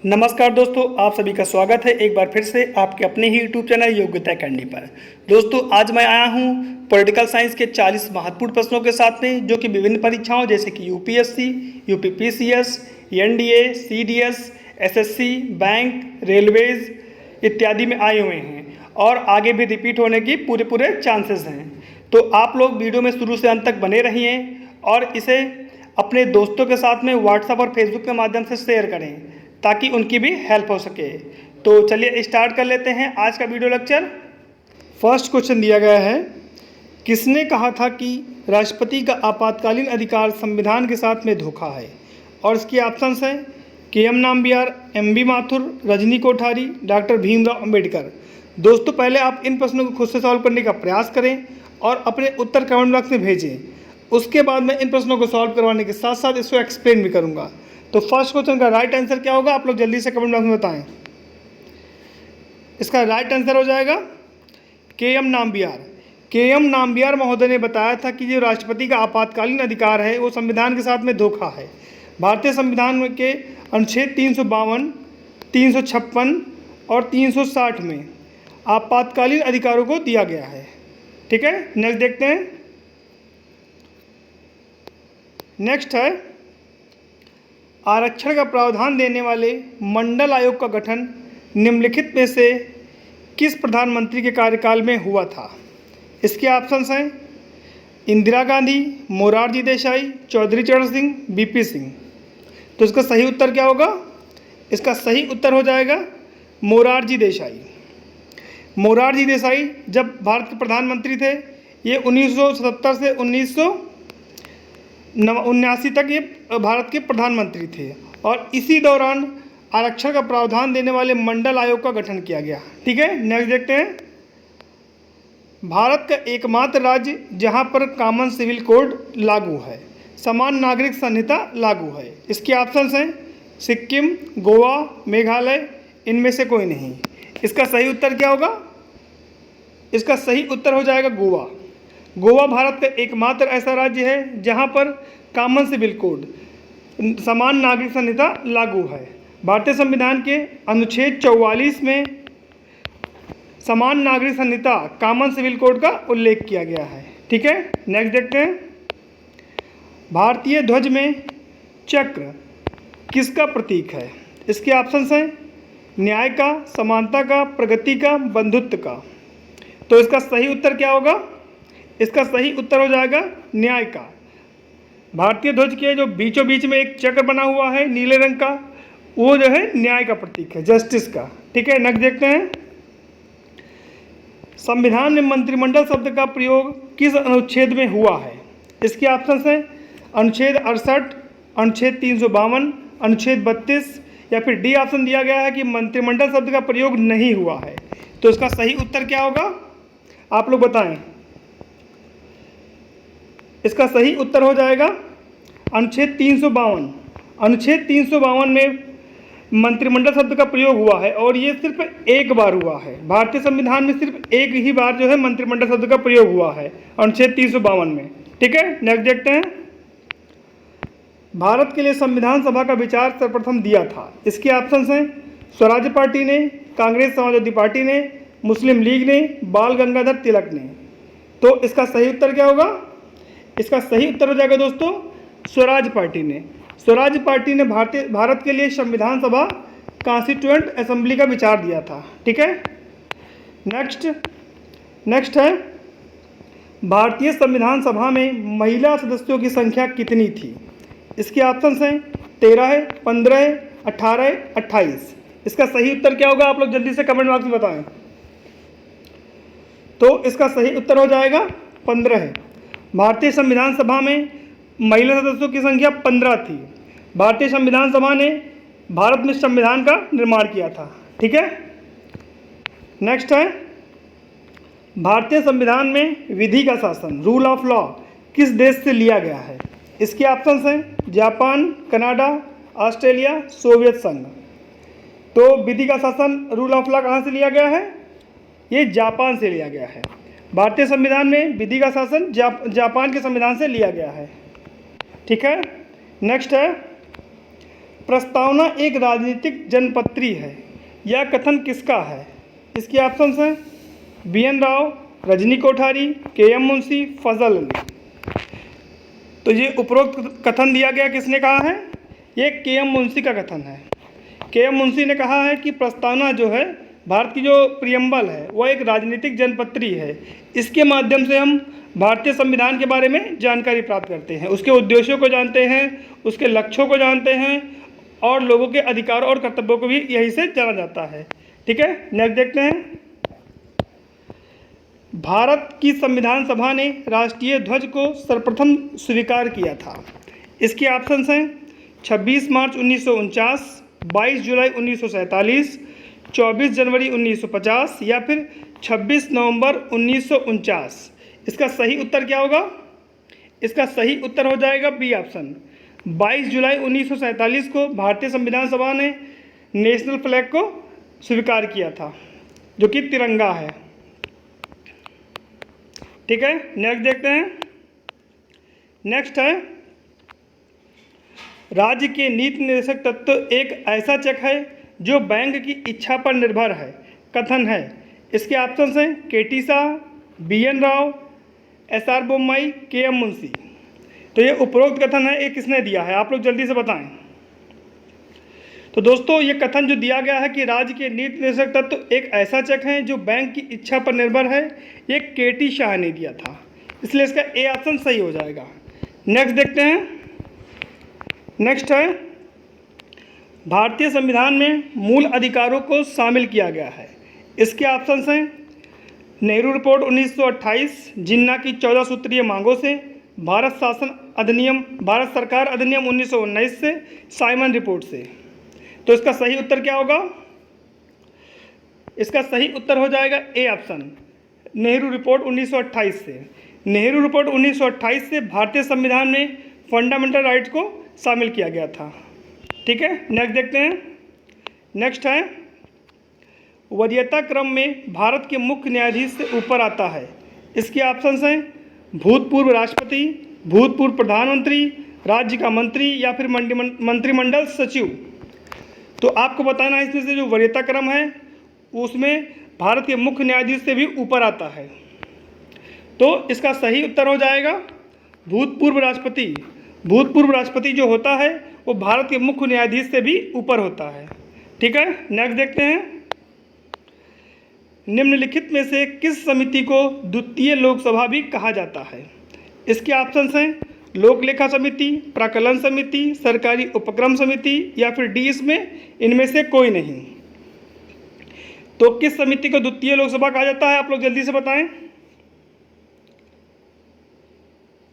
नमस्कार दोस्तों, आप सभी का स्वागत है एक बार फिर से आपके अपने ही यूट्यूब चैनल योग्यता अकेडमी पर। दोस्तों, आज मैं आया हूं पॉलिटिकल साइंस के 40 महत्वपूर्ण प्रश्नों के साथ में, जो कि विभिन्न परीक्षाओं जैसे कि UPSC, UPPCS, NDA, CDS, SSC, bank, railways इत्यादि में आए हुए हैं और आगे भी रिपीट होने की पूरे चांसेस हैं। तो आप लोग वीडियो में शुरू से अंत तक बने रहिए और इसे अपने दोस्तों के साथ में व्हाट्सएप और फेसबुक के माध्यम से शेयर करें ताकि उनकी भी हेल्प हो सके। तो चलिए स्टार्ट कर लेते हैं आज का वीडियो लेक्चर। फर्स्ट क्वेश्चन दिया गया है, किसने कहा था कि राष्ट्रपति का आपातकालीन अधिकार संविधान के साथ में धोखा है? और इसके ऑप्शंस हैं KM. Nambiar, MB. Mathur, Rajni Kothari, doctor Bhimrao Ambedkar. दोस्तों, पहले आप इन प्रश्नों को खुद से सॉल्व करने का प्रयास करें और अपने उत्तर कमेंट बॉक्स में भेजें। उसके बाद मैं इन प्रश्नों को सॉल्व करवाने के साथ साथ इसको एक्सप्लेन भी करूँगा। तो फर्स्ट क्वेश्चन का राइट आंसर क्या होगा, आप लोग जल्दी से कमेंट बॉक्स में बताएं। इसका राइट आंसर हो जाएगा के.एम. नाम्बियार। के.एम. नाम्बियार महोदय ने बताया था कि जो राष्ट्रपति का आपातकालीन अधिकार है वो संविधान के साथ में धोखा है। भारतीय संविधान के अनुच्छेद 352, 356 और 360 में आपातकालीन अधिकारों को दिया गया है। ठीक है, नेक्स्ट देखते हैं। नेक्स्ट है, आरक्षण का प्रावधान देने वाले मंडल आयोग का गठन निम्नलिखित में से किस प्रधानमंत्री के कार्यकाल में हुआ था? इसके ऑप्शंस हैं इंदिरा गांधी, मोरारजी देसाई, चौधरी चरण सिंह, बीपी सिंह। तो इसका सही उत्तर क्या होगा? इसका सही उत्तर हो जाएगा मोरारजी देसाई। मोरारजी देसाई जब भारत के प्रधानमंत्री थे, ये 1977 से 1979 तक ये भारत के प्रधानमंत्री थे और इसी दौरान आरक्षण का प्रावधान देने वाले मंडल आयोग का गठन किया गया। ठीक है, नेक्स्ट देखते हैं। भारत का एकमात्र राज्य जहां पर कॉमन सिविल कोड लागू है, समान नागरिक संहिता लागू है। इसके ऑप्शंस हैं सिक्किम, गोवा, मेघालय, इनमें से कोई नहीं। इसका सही उत्तर क्या होगा? इसका सही उत्तर हो जाएगा गोवा। गोवा भारत का एकमात्र ऐसा राज्य है जहां पर कॉमन सिविल कोड, समान नागरिक संहिता लागू है। भारतीय संविधान के अनुच्छेद 44 में समान नागरिक संहिता, कॉमन सिविल कोड का उल्लेख किया गया है। ठीक है, नेक्स्ट देखते हैं। भारतीय ध्वज में चक्र किसका प्रतीक है? इसके ऑप्शंस हैं न्याय का, समानता का, प्रगति का, बंधुत्व का। तो इसका सही उत्तर क्या होगा? इसका सही उत्तर हो जाएगा न्याय का। भारतीय ध्वज के जो बीचों बीच में एक चक्र बना हुआ है नीले रंग का, वो जो है न्याय का प्रतीक है, जस्टिस का। ठीक है, नेक्स्ट देखते हैं। संविधान में मंत्रिमंडल शब्द का प्रयोग किस अनुच्छेद में हुआ है? इसके ऑप्शंस हैं अनुच्छेद 68, अनुच्छेद 352, अनुच्छेद 32 या फिर डी ऑप्शन दिया गया है कि मंत्रिमंडल शब्द का प्रयोग नहीं हुआ है। तो इसका सही उत्तर क्या होगा, आप लोग बताएं। इसका सही उत्तर हो जाएगा अनुच्छेद 352। अनुच्छेद 352 में मंत्रिमंडल शब्द का प्रयोग हुआ है और ये सिर्फ एक बार हुआ है। भारतीय संविधान में सिर्फ एक ही बार जो है मंत्रिमंडल शब्द का प्रयोग हुआ है, अनुच्छेद 352 में। ठीक है, नेक्स्ट देखते हैं। भारत के लिए संविधान सभा का विचार सर्वप्रथम दिया था। इसके ऑप्शंस हैं स्वराज पार्टी ने, कांग्रेस समाजवादी पार्टी ने, मुस्लिम लीग ने, बाल गंगाधर तिलक ने। तो इसका सही उत्तर क्या होगा? इसका सही उत्तर हो जाएगा दोस्तों स्वराज पार्टी ने। स्वराज पार्टी ने भारत के लिए संविधान सभा, कॉन्स्टिट्यूएंट असेंबली का विचार दिया था। ठीक है, नेक्स्ट है, भारतीय संविधान सभा में महिला सदस्यों की संख्या कितनी थी? इसके ऑप्शंस हैं 13, 15, 18, 28। इसका सही उत्तर क्या होगा, आप लोग जल्दी से कमेंट बॉक्स में बताएं। तो इसका सही उत्तर हो जाएगा 15 है। भारतीय संविधान सभा में महिला सदस्यों की संख्या 15 थी। भारतीय संविधान सभा ने भारत में संविधान का निर्माण किया था। ठीक है, नेक्स्ट है, भारतीय संविधान में विधि का शासन, रूल ऑफ लॉ किस देश से लिया गया है? इसके ऑप्शंस हैं जापान, कनाडा, ऑस्ट्रेलिया, सोवियत संघ। तो विधि का शासन, रूल ऑफ लॉ कहाँ से लिया गया है? ये जापान से लिया गया है। भारतीय संविधान में विधि का शासन जापान के संविधान से लिया गया है। ठीक है, नेक्स्ट है, प्रस्तावना एक राजनीतिक जनपत्री है, यह कथन किसका है? इसके ऑप्शन हैं BN राव, रजनी कोठारी, KM मुंशी, फजल अली। तो ये उपरोक्त कथन दिया गया किसने कहा है? ये KM मुंशी का कथन है। KM मुंशी ने कहा है कि प्रस्तावना जो है, भारत की जो प्रियम्बल है वह एक राजनीतिक जनपत्री है। इसके माध्यम से हम भारतीय संविधान के बारे में जानकारी प्राप्त करते हैं, उसके उद्देश्यों को जानते हैं, उसके लक्ष्यों को जानते हैं और लोगों के अधिकारों और कर्तव्यों को भी यही से जाना जाता है। ठीक है, नेक्स्ट देखते हैं। भारत की संविधान सभा ने राष्ट्रीय ध्वज को सर्वप्रथम स्वीकार किया था। इसके ऑप्शन हैं 26 मार्च 1949, 22 जुलाई 1947, 24 जनवरी 1950 या फिर 26 नवंबर 1949। इसका सही उत्तर क्या होगा? इसका सही उत्तर हो जाएगा बी ऑप्शन। 22 जुलाई 1947 को भारतीय संविधान सभा ने नेशनल फ्लैग को स्वीकार किया था, जो कि तिरंगा है। ठीक है, नेक्स्ट देखते हैं। नेक्स्ट है, राज्य के नीति निर्देशक तत्व एक ऐसा चेक है जो बैंक की इच्छा पर निर्भर है, कथन है। इसके ऑप्शन हैं KT Shah, BN Rao, SR Bommai, KM Munshi. तो ये उपरोक्त कथन है, ये किसने दिया है? आप लोग जल्दी से बताएं। तो दोस्तों, ये कथन जो दिया गया है कि राज्य के नीति निर्देशक तत्व एक ऐसा चेक है जो बैंक की इच्छा पर निर्भर है, ये KT शाह ने दिया था, इसलिए इसका ए ऑप्शन सही हो जाएगा। नेक्स्ट देखते हैं। नेक्स्ट है, भारतीय संविधान में मूल अधिकारों को शामिल किया गया है। इसके ऑप्शन हैं नेहरू रिपोर्ट 1928, जिन्ना की 14 सूत्रीय मांगों से, भारत सरकार अधिनियम 1919 से, साइमन रिपोर्ट से। तो इसका सही उत्तर क्या होगा? इसका सही उत्तर हो जाएगा ए ऑप्शन, नेहरू रिपोर्ट 1928 से। नेहरू रिपोर्ट 1928 से भारतीय संविधान में फंडामेंटल राइट्स को शामिल किया गया था। ठीक है, नेक्स्ट देखते हैं। नेक्स्ट है, वरीयता क्रम में भारत के मुख्य न्यायाधीश से ऊपर आता है। इसके ऑप्शंस हैं भूतपूर्व राष्ट्रपति, भूतपूर्व प्रधानमंत्री, राज्य का मंत्री या फिर मंत्रिमंडल सचिव। तो आपको बताना है इसमें से जो वरीयता क्रम है उसमें भारत के मुख्य न्यायाधीश से भी ऊपर आता है। तो इसका सही उत्तर हो जाएगा भूतपूर्व राष्ट्रपति। भूतपूर्व राष्ट्रपति जो होता है वो भारत के मुख्य न्यायाधीश से भी ऊपर होता है। ठीक है, नेक्स्ट देखते हैं। निम्नलिखित में से किस समिति को द्वितीय लोकसभा भी कहा जाता है? इसके ऑप्शंस हैं लोक लेखा समिति, प्राक्कलन समिति, सरकारी उपक्रम समिति या फिर डी इसमें इनमें से कोई नहीं। तो किस समिति को द्वितीय लोकसभा कहा जाता है? आप लोग जल्दी से बताएं।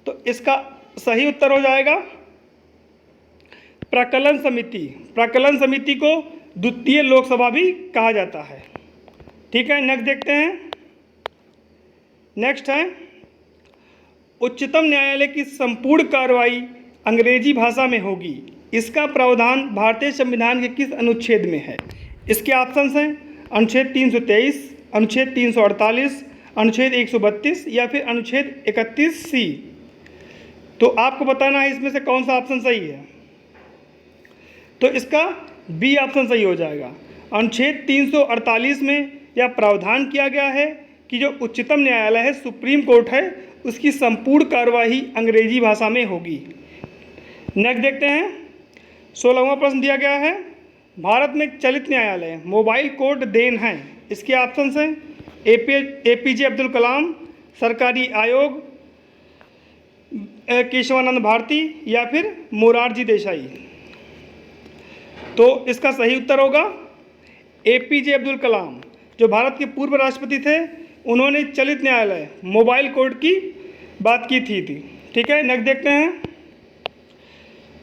तो इसका सही उत्तर हो जाएगा प्राक्कलन समिति। प्राक्कलन समिति को द्वितीय लोकसभा भी कहा जाता है। ठीक है, नेक्स्ट देखते हैं। नेक्स्ट है, उच्चतम न्यायालय की संपूर्ण कार्रवाई अंग्रेजी भाषा में होगी, इसका प्रावधान भारतीय संविधान के किस अनुच्छेद में है? इसके ऑप्शंस हैं अनुच्छेद 323, अनुच्छेद 348, अनुच्छेद 132 या फिर अनुच्छेद 31C। तो आपको बताना है इसमें से कौन सा ऑप्शन सही है। तो इसका बी ऑप्शन सही हो जाएगा। अनुच्छेद 348 में यह प्रावधान किया गया है कि जो उच्चतम न्यायालय है, सुप्रीम कोर्ट है, उसकी संपूर्ण कार्यवाही अंग्रेजी भाषा में होगी। नेक्स्ट देखते हैं। 16वां प्रश्न दिया गया है, भारत में चलित न्यायालय मोबाइल कोर्ट देन है। इसके ऑप्शंस हैं APJ अब्दुल कलाम, सरकारी आयोग, केशवानंद भारती या फिर मोरारजी देसाई। तो इसका सही उत्तर होगा APJ अब्दुल कलाम, जो भारत के पूर्व राष्ट्रपति थे, उन्होंने चलित न्यायालय मोबाइल कोर्ट की बात की थी। ठीक है, नेक्स्ट देखते हैं।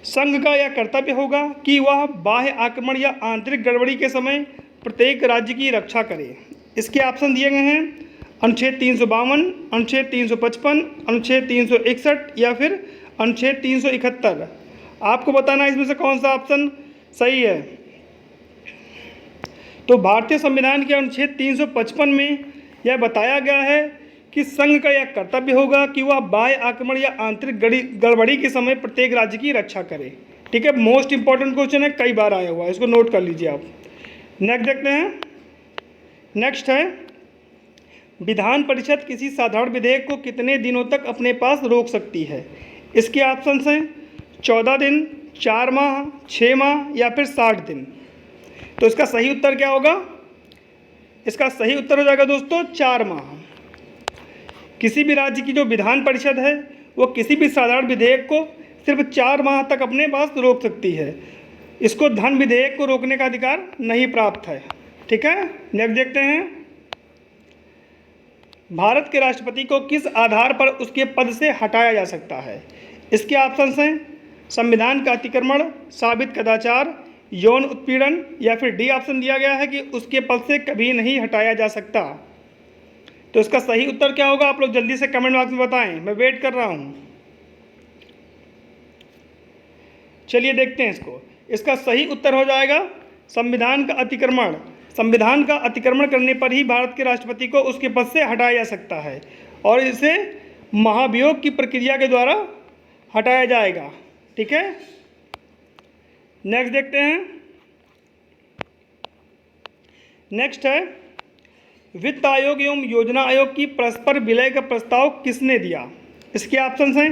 संघ का यह कर्तव्य होगा कि वह बाह्य आक्रमण या आंतरिक गड़बड़ी के समय प्रत्येक राज्य की रक्षा करे। इसके ऑप्शन दिए गए हैं अनुच्छेद 352, अनुच्छेद 355, अनुच्छेद 361 या फिर अनुच्छेद 371। आपको बताना है इसमें से कौन सा ऑप्शन सही है। तो भारतीय संविधान के अनुच्छेद 355 में यह बताया गया है कि संघ का यह कर्तव्य होगा कि वह बाह्य आक्रमण या आंतरिक गड़बड़ी के समय प्रत्येक राज्य की रक्षा करे। ठीक है, मोस्ट इंपॉर्टेंट क्वेश्चन है, कई बार आया हुआ है, इसको नोट कर लीजिए आप। नेक्स्ट देखते हैं। नेक्स्ट है, विधान परिषद किसी साधारण विधेयक को कितने दिनों तक अपने पास रोक सकती है? इसके ऑप्शंस हैं 14 दिन, 4 माह, 6 माह या फिर 60 दिन। तो इसका सही उत्तर क्या होगा? इसका सही उत्तर हो जाएगा दोस्तों 4 माह। किसी भी राज्य की जो विधान परिषद है वो किसी भी साधारण विधेयक को सिर्फ 4 माह तक अपने पास रोक सकती है। इसको धन विधेयक को रोकने का अधिकार नहीं प्राप्त है। ठीक है, नेक्स्ट देखते हैं। भारत के राष्ट्रपति को किस आधार पर उसके पद से हटाया जा सकता है? इसके ऑप्शंस हैं संविधान का अतिक्रमण, साबित कदाचार, यौन उत्पीड़न या फिर डी ऑप्शन दिया गया है कि उसके पद से कभी नहीं हटाया जा सकता। तो इसका सही उत्तर क्या होगा? आप लोग जल्दी से कमेंट बॉक्स में बताएं, मैं वेट कर रहा हूं। चलिए देखते हैं इसको। इसका सही उत्तर हो जाएगा संविधान का अतिक्रमण। संविधान का अतिक्रमण करने पर ही भारत के राष्ट्रपति को उसके पद से हटाया जा सकता है और इसे महाभियोग की प्रक्रिया के द्वारा हटाया जाएगा। ठीक है, नेक्स्ट देखते हैं। नेक्स्ट है, वित्त आयोग एवं योजना आयोग की परस्पर विलय का प्रस्ताव किसने दिया? इसके ऑप्शंस हैं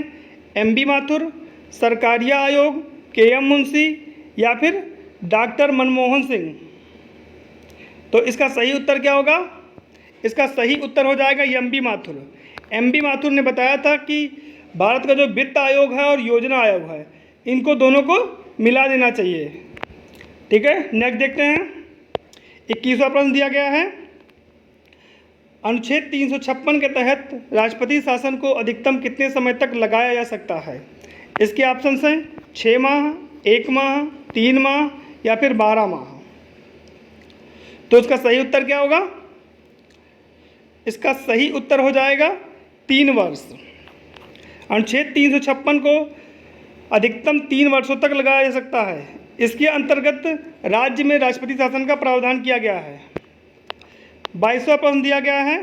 एमबी माथुर, सरकारिया आयोग, केएम मुंशी या फिर डॉक्टर मनमोहन सिंह। तो इसका सही उत्तर क्या होगा? इसका सही उत्तर हो जाएगा एमबी माथुर। एमबी माथुर ने बताया था कि भारत का जो वित्त आयोग है और योजना आयोग है, इनको दोनों को मिला देना चाहिए। ठीक है, नेक्स्ट देखते हैं। 21वां प्रश्न दिया गया है, अनुच्छेद 356 के तहत राष्ट्रपति शासन को अधिकतम कितने समय तक लगाया जा सकता है? इसके ऑप्शंस हैं 6 माह, 1 माह, 3 माह या फिर 12 माह। तो इसका सही उत्तर क्या होगा? इसका सही उत्तर हो जाएगा 3 वर्ष। अनुच्छेद 356 को अधिकतम 3 वर्षों तक लगाया जा सकता है। इसके अंतर्गत राज्य में राष्ट्रपति शासन का प्रावधान किया गया है। 22वां प्रश्न दिया गया है,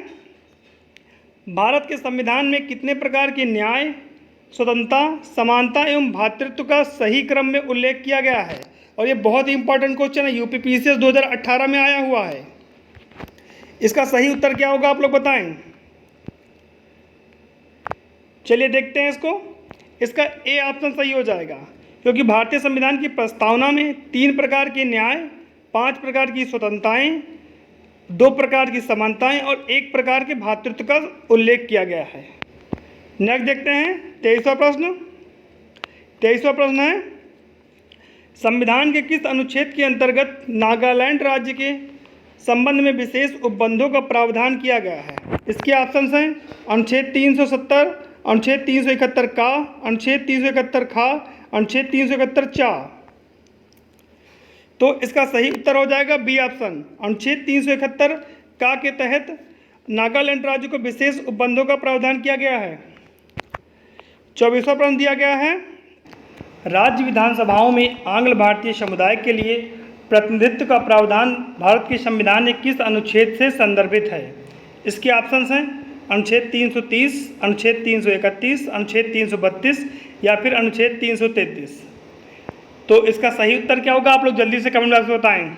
भारत के संविधान में कितने प्रकार के न्याय, स्वतंत्रता, समानता एवं भ्रातृत्व का सही क्रम में उल्लेख किया गया है? और ये बहुत ही इंपॉर्टेंट क्वेश्चन है, यूपीपीसीएस 2018 में आया हुआ है। इसका सही उत्तर क्या होगा आप लोग बताएं। चलिए देखते हैं इसको। इसका ए ऑप्शन सही हो जाएगा, क्योंकि भारतीय संविधान की प्रस्तावना में 3 प्रकार के न्याय, 5 प्रकार की स्वतंत्रताएं, 2 प्रकार की समानताएं और 1 प्रकार के भ्रातृत्व का उल्लेख किया गया है। नेक्स्ट देखते हैं 23वां प्रश्न। 23वां प्रश्न है, संविधान के किस अनुच्छेद के अंतर्गत नागालैंड राज्य के संबंध में विशेष उपबंधों का प्रावधान किया गया है? इसके ऑप्शंस हैं अनुच्छेद 370, अनुच्छेद 371 का, अनुच्छेद 371 खा, अनुच्छेद 371 चा। तो इसका सही उत्तर हो जाएगा बी ऑप्शन, अनुच्छेद 371 का के तहत नागालैंड राज्य को विशेष उपबंधों का प्रावधान किया गया है। 24वां प्रश्न दिया गया है, राज्य विधानसभाओं में आंग्ल भारतीय समुदाय के लिए प्रतिनिधित्व का प्रावधान भारत के संविधान के किस अनुच्छेद से संदर्भित है? इसके ऑप्शंस हैं अनुच्छेद 330, अनुच्छेद 331, अनुच्छेद 332 या फिर अनुच्छेद 333। तो इसका सही उत्तर क्या होगा? आप लोग जल्दी से कमेंट बॉक्स में बताएं।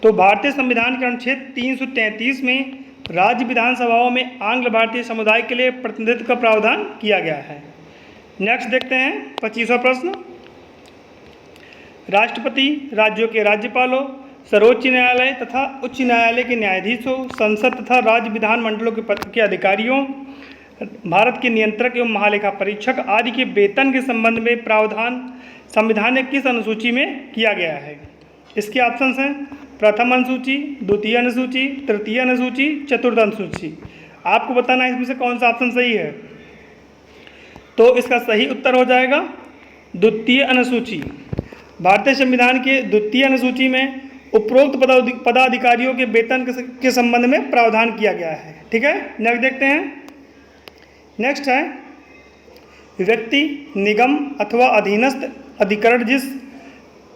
तो भारतीय संविधान के अनुच्छेद 333 में राज्य विधानसभाओं में आंग्ल भारतीय समुदाय के लिए प्रतिनिधित्व का प्रावधान किया गया है। नेक्स्ट देखते हैं 25वां प्रश्न, राष्ट्रपति राज्यों के राज्यपालों, सर्वोच्च न्यायालय तथा उच्च न्यायालय के न्यायाधीशों, संसद तथा राज्य विधानमंडलों के अधिकारियों, भारत के नियंत्रक एवं महालेखा परीक्षक आदि के वेतन के संबंध में प्रावधान संविधान के किस अनुसूची में किया गया है? इसके ऑप्शंस हैं प्रथम अनुसूची, द्वितीय अनुसूची, तृतीय अनुसूची, चतुर्थ अनुसूची। आपको बताना है इसमें से कौन सा ऑप्शन सही है। तो इसका सही उत्तर हो जाएगा द्वितीय अनुसूची। भारतीय संविधान के द्वितीय अनुसूची में उपरोक्त पदाधिकारियों के वेतन के संबंध में प्रावधान किया गया है। ठीक है, नेक्स्ट देखते हैं। नेक्स्ट है, व्यक्ति, निगम अथवा अधीनस्थ अधिकरण जिस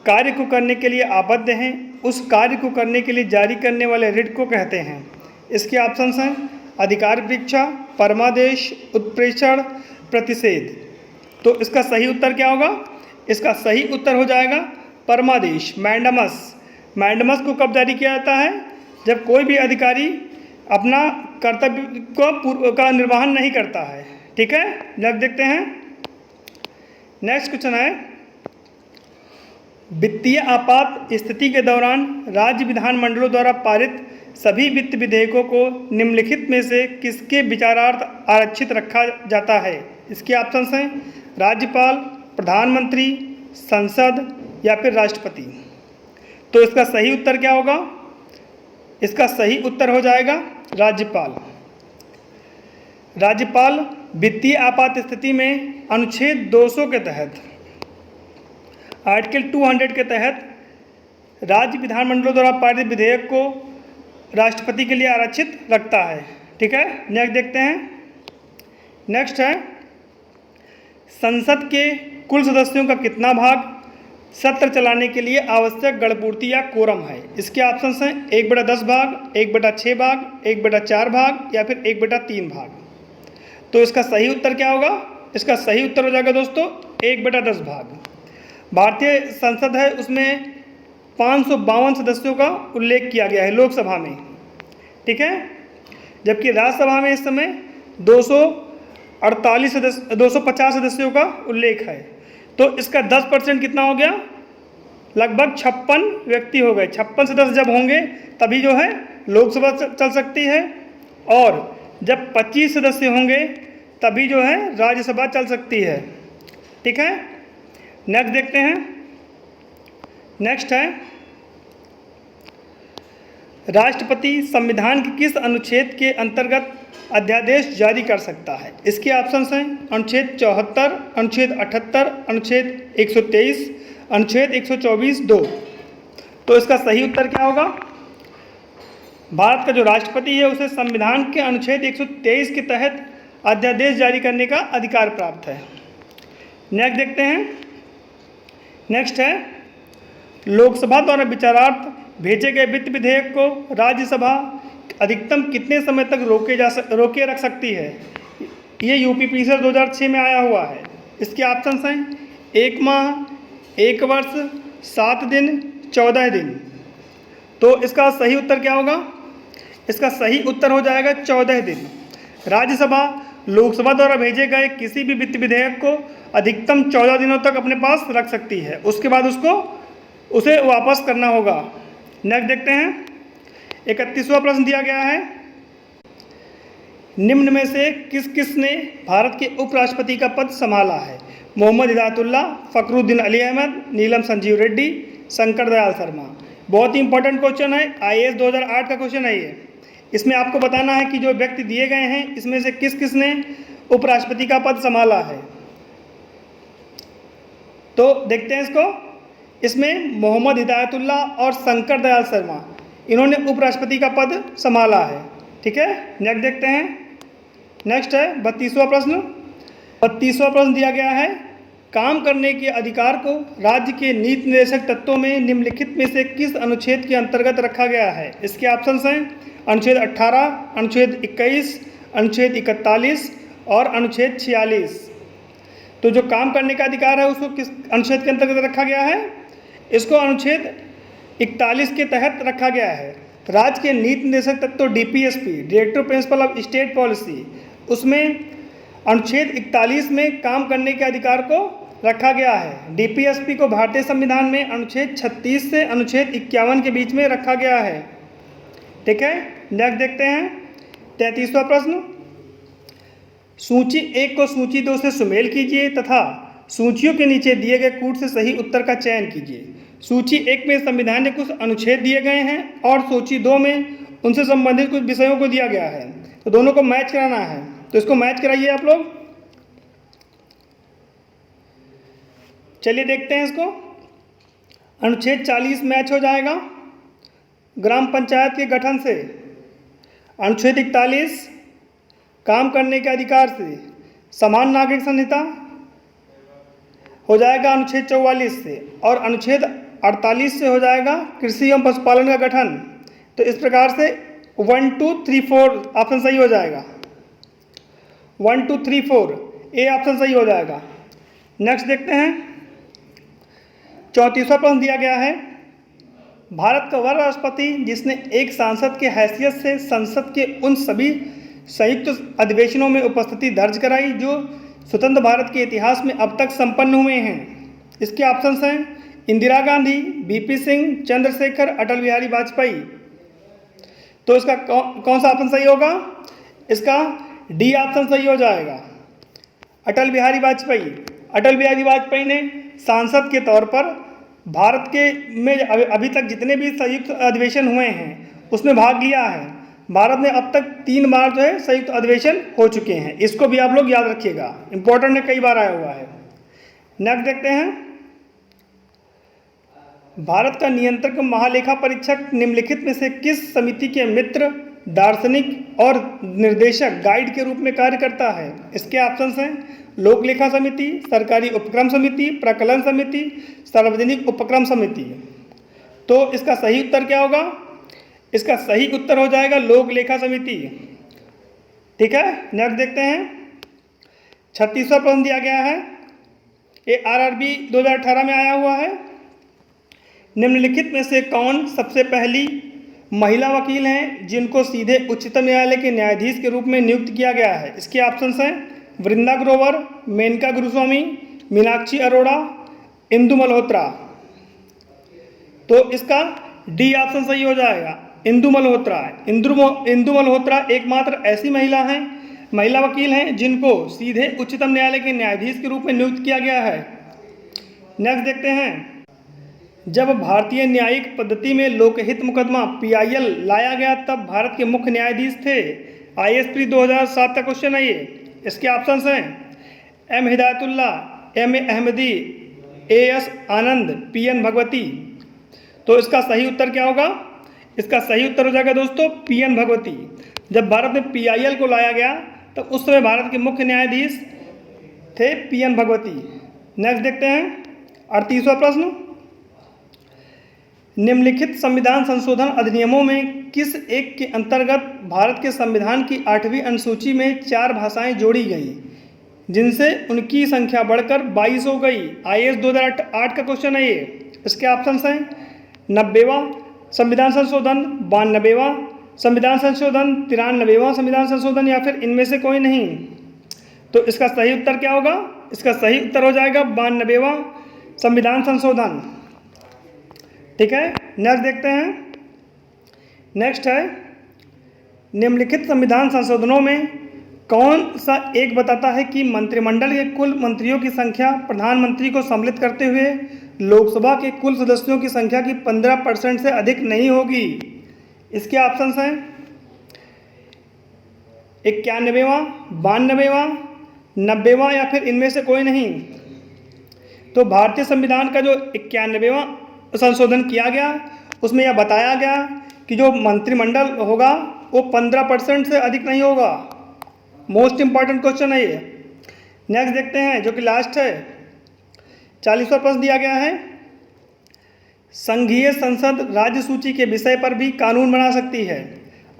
कार्य को करने के लिए आबद्ध हैं उस कार्य को करने के लिए जारी करने वाले रिट को कहते हैं। इसके ऑप्शंस हैं अधिकार परीक्षा, परमादेश, उत्प्रेषण, प्रतिषेध। तो इसका सही उत्तर क्या होगा? इसका सही उत्तर हो जाएगा परमादेश, मैंडमस। मैंडमस को कब जारी किया जाता है? जब कोई भी अधिकारी अपना कर्तव्य का निर्वहन नहीं करता है। ठीक है, नेक्स्ट देखते हैं। नेक्स्ट क्वेश्चन है, वित्तीय आपात स्थिति के दौरान राज्य विधानमंडलों द्वारा पारित सभी वित्त विधेयकों को निम्नलिखित में से किसके विचारार्थ आरक्षित रखा जाता है? इसके ऑप्शंस हैं राज्यपाल, प्रधानमंत्री, संसद या फिर राष्ट्रपति। तो इसका सही उत्तर क्या होगा? इसका सही उत्तर हो जाएगा राज्यपाल। राज्यपाल वित्तीय आपात स्थिति में अनुच्छेद 200 के तहत, आर्टिकल 200 के तहत राज्य विधानमंडलों द्वारा पारित विधेयक को राष्ट्रपति के लिए आरक्षित रखता है। ठीक है, नेक्स्ट देखते हैं। नेक्स्ट है, संसद के कुल सदस्यों का कितना भाग सत्र चलाने के लिए आवश्यक गणपूर्ति या कोरम है? इसके ऑप्शंस हैं 1/10 भाग, 1/6 भाग, 1/4 भाग या फिर 1/3 भाग। तो इसका सही उत्तर क्या होगा? इसका सही उत्तर हो जाएगा दोस्तों 1/10 भाग। भारतीय संसद है, उसमें 552 सदस्यों का उल्लेख किया गया है लोकसभा में। ठीक है, जबकि राज्यसभा में इस समय 250 सदस्यों का उल्लेख है। तो इसका 10% कितना हो गया? लगभग 56 व्यक्ति हो गए। 56 सदस्य जब होंगे तभी जो है लोकसभा चल सकती है, और जब 25 सदस्य होंगे तभी जो है राज्यसभा चल सकती है। ठीक है, नेक्स्ट देखते हैं। नेक्स्ट है, राष्ट्रपति संविधान के किस अनुच्छेद के अंतर्गत अध्यादेश जारी कर सकता है? इसके ऑप्शंस हैं अनुच्छेद 74, अनुच्छेद 78, अनुच्छेद 123, अनुच्छेद 124(2). तो इसका सही उत्तर क्या होगा? भारत का जो राष्ट्रपति है उसे संविधान के अनुच्छेद 123 के तहत अध्यादेश जारी करने का अधिकार प्राप्त है। नेक्स्ट देखते हैं। नेक्स्ट है, लोकसभा द्वारा विचारार्थ भेजे गए वित्त विधेयक को राज्यसभा अधिकतम कितने समय तक रोके रख सकती है? ये यूपीपीसीएस 2006 में आया हुआ है। इसके ऑप्शंस हैं 1 माह, 1 वर्ष, 7 दिन, 14 दिन। तो इसका सही उत्तर क्या होगा? इसका सही उत्तर हो जाएगा 14 दिन। राज्यसभा लोकसभा द्वारा भेजे गए किसी भी वित्त विधेयक को अधिकतम 14 दिनों तक अपने पास रख सकती है, उसके बाद उसे वापस करना होगा। नेक्स्ट देखते हैं। 31वां प्रश्न दिया गया है, निम्न में से किस ने भारत के उपराष्ट्रपति का पद संभाला है? मोहम्मद हिदायतुल्लाह, फखरुद्दीन अली अहमद, नीलम संजीव रेड्डी, शंकर दयाल शर्मा। बहुत ही इंपॉर्टेंट क्वेश्चन है, IAS 2008 का क्वेश्चन है ये। इसमें आपको बताना है कि जो व्यक्ति दिए गए हैं इसमें से किस ने उपराष्ट्रपति का पद संभाला है। तो देखते हैं इसको। इसमें मोहम्मद हिदायतुल्लाह और शंकर दयाल शर्मा, इन्होंने उपराष्ट्रपति का पद संभाला है। ठीक है, नेक्स्ट देखते हैं। नेक्स्ट है 32वां प्रश्न। 32वां प्रश्न दिया गया है, काम करने के अधिकार को राज्य के नीति निर्देशक तत्वों में निम्नलिखित में से किस अनुच्छेद के अंतर्गत रखा गया है? इसके ऑप्शंस हैं अनुच्छेद 18, अनुच्छेद 21, अनुच्छेद 41 और अनुच्छेद 46। तो जो काम करने का अधिकार है उसको किस अनुच्छेद के अंतर्गत रखा गया है? इसको अनुच्छेद 41 के तहत रखा गया है। राज्य के नीति निर्देशक तत्व DPSP, director principle of state policy, उसमें अनुच्छेद 41 में काम करने के अधिकार को रखा गया है। DPSP को भारतीय संविधान में अनुच्छेद 36 से अनुच्छेद 51 के बीच में रखा गया है। ठीक है, नेक्स्ट देखते हैं 33वां प्रश्न। सूची 1 को सूची 2 से सुमेल कीजिए तथा सूचियों के नीचे दिए गए कूट से सही उत्तर का चयन कीजिए। सूची 1 में संविधान के कुछ अनुच्छेद दिए गए हैं और सूची 2 में उनसे संबंधित कुछ विषयों को दिया गया है, तो दोनों को मैच कराना है। तो इसको मैच कराइए आप लोग। चलिए देखते हैं इसको। अनुच्छेद 40 मैच हो जाएगा ग्राम पंचायत के गठन से। अनुच्छेद 41 काम करने के अधिकार से। समान नागरिक संहिता हो जाएगा अनुच्छेद 44 से, और अनुच्छेद 48 से हो जाएगा कृषि एवं पशुपालन का गठन। तो इस प्रकार से 1, 2, 3, 4 ऑप्शन सही हो जाएगा। 1, 2, 3, 4 ए ऑप्शन सही हो जाएगा। नेक्स्ट देखते हैं 34वां प्रश्न दिया गया है, भारत का वह राष्ट्रपति जिसने एक सांसद के हैसियत से संसद के उन सभी संयुक्त अधिवेशनों में उपस्थिति दर्ज कराई जो स्वतंत्र भारत के इतिहास में अब तक संपन्न हुए हैं। इसके ऑप्शंस हैं इंदिरा गांधी, बीपी सिंह, चंद्रशेखर, अटल बिहारी वाजपेयी। तो इसका कौन सा ऑप्शन सही होगा? इसका डी ऑप्शन सही हो जाएगा, अटल बिहारी वाजपेयी। अटल बिहारी वाजपेयी ने सांसद के तौर पर भारत के में अभी तक जितने भी संयुक्त अधिवेशन हुए हैं उसमें भाग लिया है। भारत में अब तक 3 बार जो है संयुक्त अधिवेशन हो चुके हैं। इसको भी आप लोग याद रखिएगा, इंपॉर्टेंट है, कई बार आया हुआ है। नेक्स्ट देखते हैं, भारत का नियंत्रक महालेखा परीक्षक निम्नलिखित में से किस समिति के मित्र, दार्शनिक और निर्देशक गाइड के रूप में कार्य करता है? इसके ऑप्शंस हैं लोक लेखा समिति, सरकारी उपक्रम समिति, प्रकलन समिति, सार्वजनिक उपक्रम समिति। तो इसका सही उत्तर क्या होगा? इसका सही उत्तर हो जाएगा लोक लेखा समिति। ठीक है, नेक्स्ट देखते हैं, 36वां प्रश्न दिया गया है, ये RRB 2018 में आया हुआ है। निम्नलिखित में से कौन सबसे पहली महिला वकील हैं जिनको सीधे उच्चतम न्यायालय के न्यायाधीश के रूप में नियुक्त किया गया है? इसके ऑप्शंस हैं वृंदा ग्रोवर, मेनका गुरुस्वामी, मीनाक्षी अरोड़ा, इंदु मल्होत्रा। तो इसका डी ऑप्शन सही हो जाएगा, इंदु मल्होत्रा। इंदु मल्होत्रा एकमात्र ऐसी महिला वकील हैं जिनको सीधे उच्चतम न्यायालय के न्यायाधीश के रूप में नियुक्त किया गया है। नेक्स्ट देखते हैं, जब भारतीय न्यायिक पद्धति में लोकहित मुकदमा PIL लाया गया तब भारत के मुख्य न्यायाधीश थे? ISP 2007 का क्वेश्चन है ये। इसके ऑप्शंस हैं M Hidayatullah, M A Ahmadi, AS Anand, PN Bhagwati. तो इसका सही उत्तर क्या होगा? इसका सही उत्तर हो जाएगा दोस्तों PN भगवती। जब भारत में PIL को लाया गया तब उस समय भारत के मुख्य न्यायाधीश थे PN भगवती। नेक्स्ट देखते हैं 38वां प्रश्न, निम्नलिखित संविधान संशोधन अधिनियमों में किस एक के अंतर्गत भारत के संविधान की 8वीं अनुसूची में 4 भाषाएं जोड़ी गई जिनसे उनकी संख्या बढ़कर 22 हो गई? IAS 2008 का क्वेश्चन है ये। इसके ऑप्शंस हैं 90वां संविधान संशोधन, 92वां संविधान संशोधन, 93वां संविधान संशोधन या फिर इनमें से कोई नहीं। तो इसका सही उत्तर क्या होगा? इसका सही उत्तर हो जाएगा 92वां संविधान संशोधन। ठीक है, नेक्स्ट देखते हैं, नेक्स्ट है, निम्नलिखित संविधान संशोधनों में कौन सा एक बताता है कि मंत्रिमंडल के कुल मंत्रियों की संख्या प्रधानमंत्री को सम्मिलित करते हुए लोकसभा के कुल सदस्यों की संख्या की 15% से अधिक नहीं होगी? इसके ऑप्शंस हैं 91वां, 92वां, 90वां या फिर इनमें से कोई नहीं। तो भारतीय संविधान का जो 91वां संशोधन किया गया उसमें यह बताया गया कि जो मंत्रिमंडल होगा वो 15% से अधिक नहीं होगा। मोस्ट इंपॉर्टेंट क्वेश्चन है ये। नेक्स्ट देखते हैं जो कि लास्ट है, 40वां प्रश्न दिया गया है, संघीय संसद राज्य सूची के विषय पर भी कानून बना सकती है।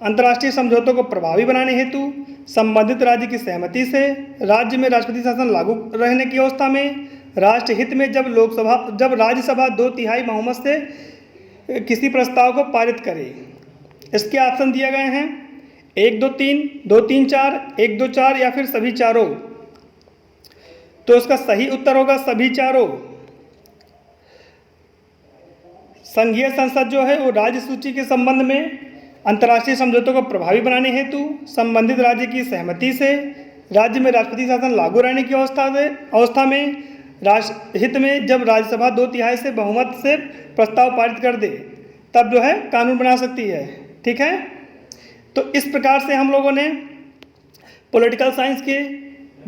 अंतर्राष्ट्रीय समझौतों को प्रभावी बनाने हेतु संबंधित राज्य की सहमति से राज्य में राष्ट्रपति शासन लागू रहने की अवस्था में राष्ट्र हित में जब राज्यसभा 2/3 बहुमत से किसी प्रस्ताव को पारित करे। इसके ऑप्शन दिए गए हैं 1, 2, 3, 2, 3, 4, 1, 2, 4 या फिर सभी चारों। तो इसका सही उत्तर होगा सभी चारों। संघीय संसद जो है वो राज्य सूची के संबंध में अंतर्राष्ट्रीय समझौतों को प्रभावी बनाने हेतु संबंधित राज्य की सहमति से राज्य में राष्ट्रपति शासन लागू रहने की अवस्था में राष्ट्र हित में जब राज्यसभा 2/3 से बहुमत से प्रस्ताव पारित कर दे तब जो है कानून बना सकती है। ठीक है, तो इस प्रकार से हम लोगों ने पॉलिटिकल साइंस के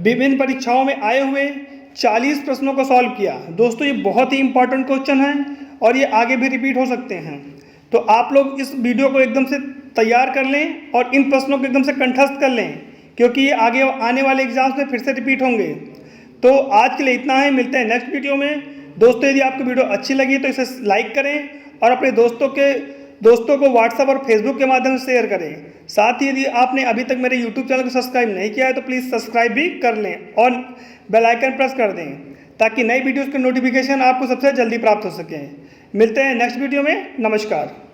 विभिन्न परीक्षाओं में आए हुए 40 प्रश्नों को सॉल्व किया। दोस्तों ये बहुत ही इंपॉर्टेंट क्वेश्चन है और ये आगे भी रिपीट हो सकते हैं। तो आप लोग इस वीडियो को एकदम से तैयार कर लें और इन प्रश्नों को एकदम से कंठस्थ कर लें क्योंकि ये आगे आने वाले एग्जाम्स में फिर से रिपीट होंगे। तो आज के लिए इतना है, मिलते हैं नेक्स्ट वीडियो में। दोस्तों यदि आपको वीडियो अच्छी लगी तो इसे लाइक करें और अपने दोस्तों को व्हाट्सएप और फेसबुक के माध्यम से शेयर करें। साथ ही यदि आपने अभी तक मेरे यूट्यूब चैनल को सब्सक्राइब नहीं किया है तो प्लीज़ सब्सक्राइब भी कर लें और बेल आइकन प्रेस कर दें ताकि नई वीडियोज़ के नोटिफिकेशन आपको सबसे जल्दी प्राप्त हो सकें। मिलते हैं नेक्स्ट वीडियो में। नमस्कार।